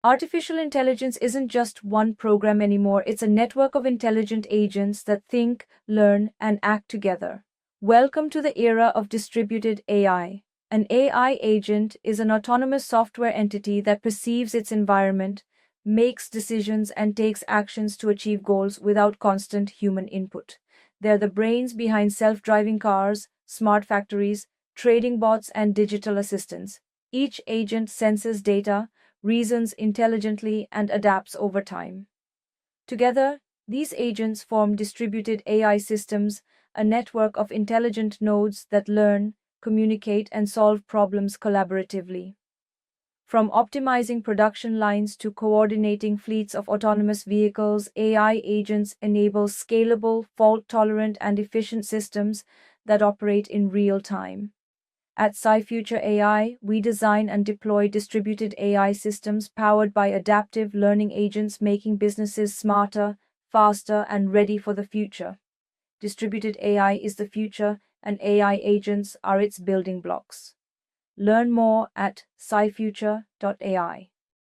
Artificial intelligence isn't just one program anymore, it's a network of intelligent agents that think, learn, and act together. Welcome to the era of distributed AI. An AI agent is an autonomous software entity that perceives its environment, makes decisions, and takes actions to achieve goals without constant human input. They're the brains behind self-driving cars, smart factories, trading bots, and digital assistants. Each agent senses data, reasons intelligently, and adapts over time. Together, these agents form distributed AI systems, a network of intelligent nodes that learn, communicate, and solve problems collaboratively. From optimizing production lines to coordinating fleets of autonomous vehicles, AI agents enable scalable, fault-tolerant, and efficient systems that operate in real time. At Cyfuture AI, we design and deploy distributed AI systems powered by adaptive learning agents, making businesses smarter, faster, and ready for the future. Distributed AI is the future, and AI agents are its building blocks. Learn more at cyfuture.ai.